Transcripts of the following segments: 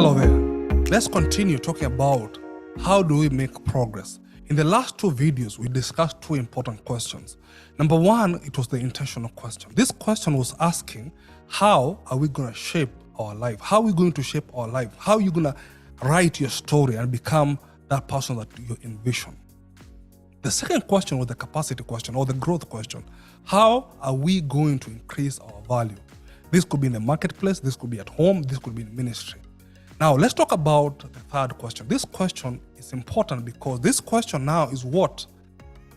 Hello there. Let's continue talking about how do we make progress. In the last two videos, we discussed two important questions. Number one, it was the intentional question. This question was asking, how are we going to shape our life? How are we going to shape our life? How are you going to write your story and become that person that you envision? The second question was the capacity question or the growth question. How are we going to increase our value? This could be in the marketplace, this could be at home, this could be in ministry. Now, let's talk about the third question. This question is important because this question now is what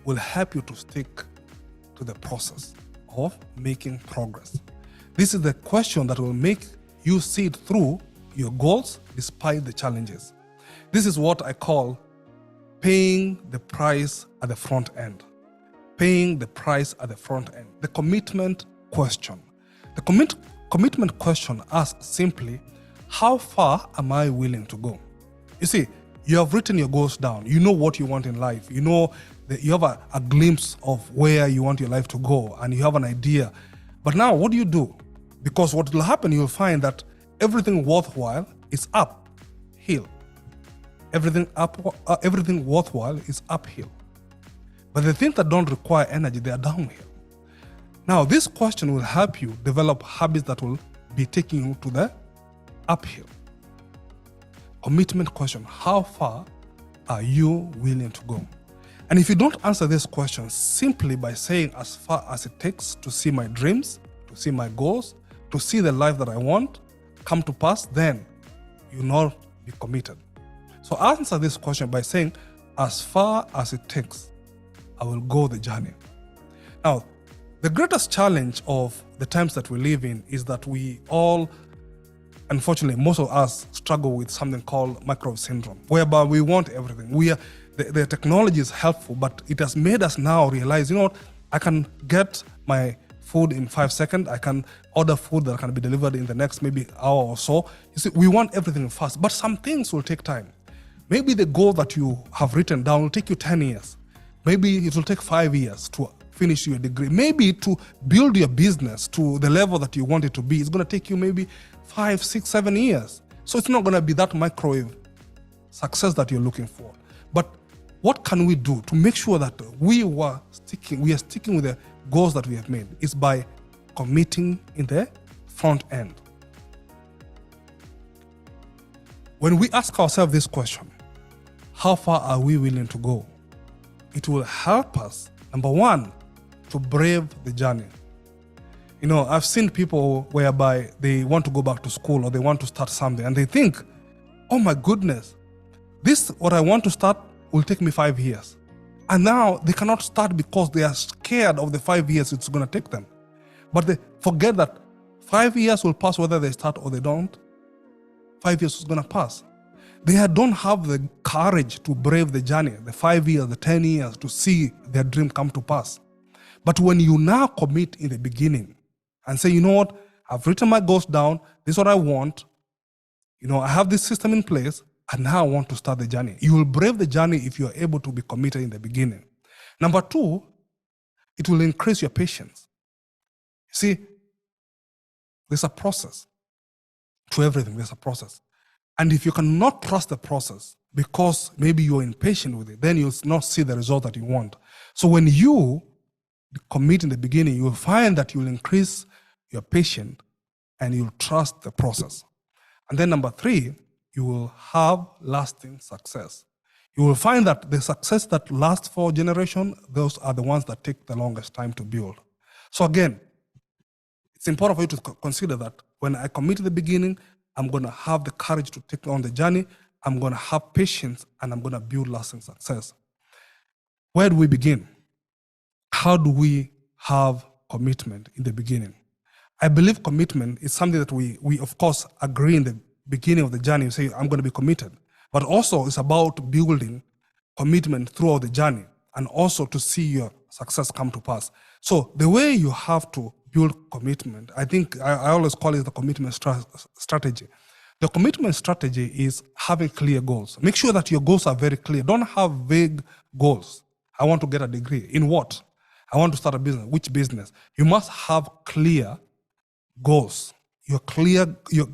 will help you to stick to the process of making progress. This is the question that will make you see through your goals despite the challenges. This is what I call paying the price at the front end. Paying the price at the front end. The commitment question. The commitment question asks simply, how far am I willing to go? You see, you have written your goals down. You know what you want in life. You know that you have a glimpse of where you want your life to go and you have an idea. But now what do you do? Because what will happen, you'll find that everything worthwhile is uphill. Everything worthwhile is uphill. But the things that don't require energy, they are downhill. Now, this question will help you develop habits that will be taking you to the uphill. Commitment question, how far are you willing to go? And if you don't answer this question simply by saying as far as it takes to see my dreams, to see my goals, to see the life that I want come to pass, then you'll not be committed. So answer this question by saying, as far as it takes, I will go the journey. Now, the greatest challenge of the times that we live in is that we all, unfortunately, most of us struggle with something called microwave syndrome, whereby we want everything. The technology is helpful, but it has made us now realize, you know what, I can get my food in 5 seconds. I can order food that can be delivered in the next maybe hour or so. You see, we want everything fast, but some things will take time. Maybe the goal that you have written down will take you 10 years. Maybe it will take 5 years to finish your degree. Maybe to build your business to the level that you want it to be, it's going to take you maybe 5, 6, 7 years. So it's not going to be that microwave success that you're looking for. But what can we do to make sure that we are sticking with the goals that we have made? Is by committing in the front end. When we ask ourselves this question, how far are we willing to go? It will help us, number one, to brave the journey. You know, I've seen people whereby they want to go back to school or they want to start something and they think, oh my goodness, what I want to start will take me 5 years. And now they cannot start because they are scared of the 5 years it's going to take them. But they forget that 5 years will pass whether they start or they don't. 5 years is going to pass. They don't have the courage to brave the journey, the 5 years, the 10 years, to see their dream come to pass. But when you now commit in the beginning and say, you know what, I've written my goals down, this is what I want, you know, I have this system in place, and now I want to start the journey. You will brave the journey if you are able to be committed in the beginning. Number two, it will increase your patience. See, there's a process to everything, there's a process. And if you cannot trust the process because maybe you're impatient with it, then you'll not see the result that you want. So when you commit in the beginning, you will find that you'll increase your patience and you'll trust the process. And then number three, you will have lasting success. You will find that the success that lasts for a generation, those are the ones that take the longest time to build. So again, it's important for you to consider that when I commit at the beginning, I'm going to have the courage to take on the journey, I'm going to have patience, and I'm going to build lasting success. Where do we begin? How do we have commitment in the beginning? I believe commitment is something that we of course agree in the beginning of the journey. You say, I'm going to be committed. But also it's about building commitment throughout the journey and also to see your success come to pass. So the way you have to build commitment, I think I always call it the commitment strategy. The commitment strategy is having clear goals. Make sure that your goals are very clear. Don't have vague goals. I want to get a degree. In what? I want to start a business. Which business? You must have clear goals. Your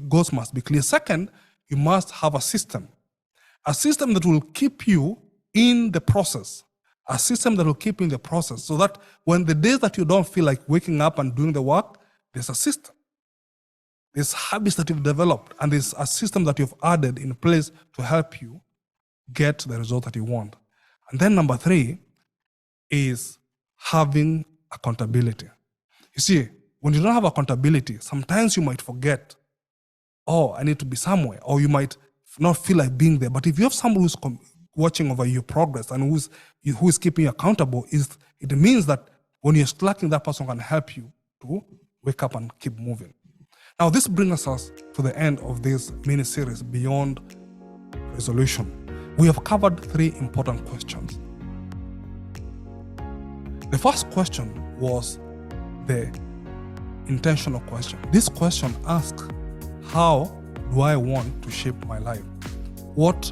goals must be clear. Second, you must have a system that will keep you in the process, a system that will keep you in the process, so that when the days that you don't feel like waking up and doing the work, there's a system. There's habits that you've developed, and there's a system that you've added in place to help you get the result that you want. And then number 3 is having accountability. You see, when you don't have accountability, sometimes you might forget, oh, I need to be somewhere, or you might not feel like being there. But if you have someone who's watching over your progress and who is keeping you accountable, it means that when you're slacking, that person can help you to wake up and keep moving. Now, this brings us to the end of this mini-series, Beyond Resolution. We have covered 3 important questions. The first question was the intentional question. This question asks, how do I want to shape my life? What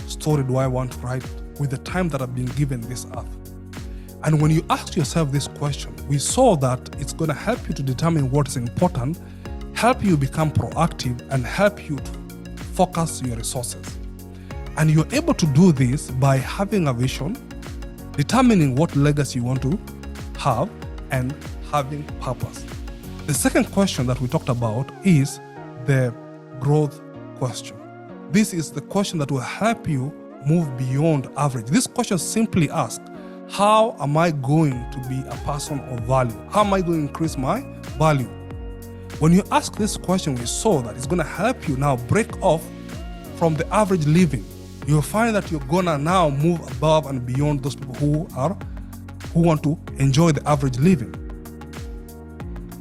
story do I want to write with the time that I've been given this earth? And when you ask yourself this question, we saw that it's going to help you to determine what is important, help you become proactive, and help you to focus your resources. And you're able to do this by having a vision, determining what legacy you want to have, and having purpose. The second question that we talked about is the growth question. This is the question that will help you move beyond average. This question simply asks, how am I going to be a person of value? How am I going to increase my value? When you ask this question, we saw that it's going to help you now break off from the average living. You'll find that you're going to now move above and beyond those people who want to enjoy the average living.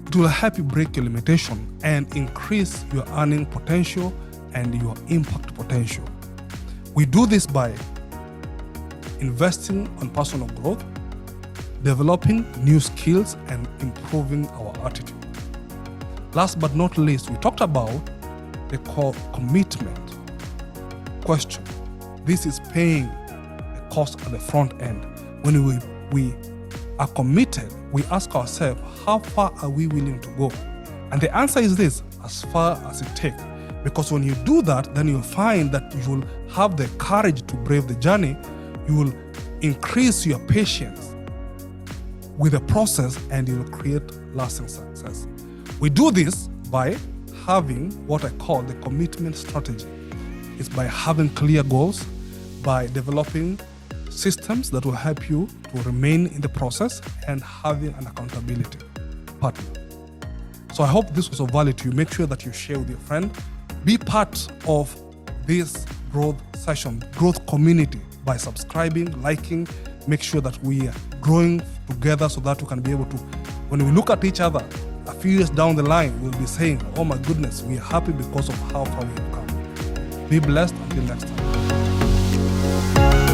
It will help you break your limitation and increase your earning potential and your impact potential. We do this by investing on personal growth, developing new skills, and improving our attitude. Last but not least, we talked about the commitment question. This is paying the cost at the front end. When we are committed, we ask ourselves, how far are we willing to go? And the answer is this: as far as it takes. Because when you do that, then you'll find that you will have the courage to brave the journey. You will increase your patience with the process, and you will create lasting success. We do this by having what I call the commitment strategy. It's by having clear goals, by developing systems that will help you to remain in the process, and having an accountability partner. So I hope this was of value to you. Make sure that you share with your friend. Be part of this growth session, growth community, by subscribing, liking. Make sure that we are growing together so that we can be able to, when we look at each other a few years down the line, we'll be saying, oh my goodness, we are happy because of how far we have come. Be blessed. Until next time.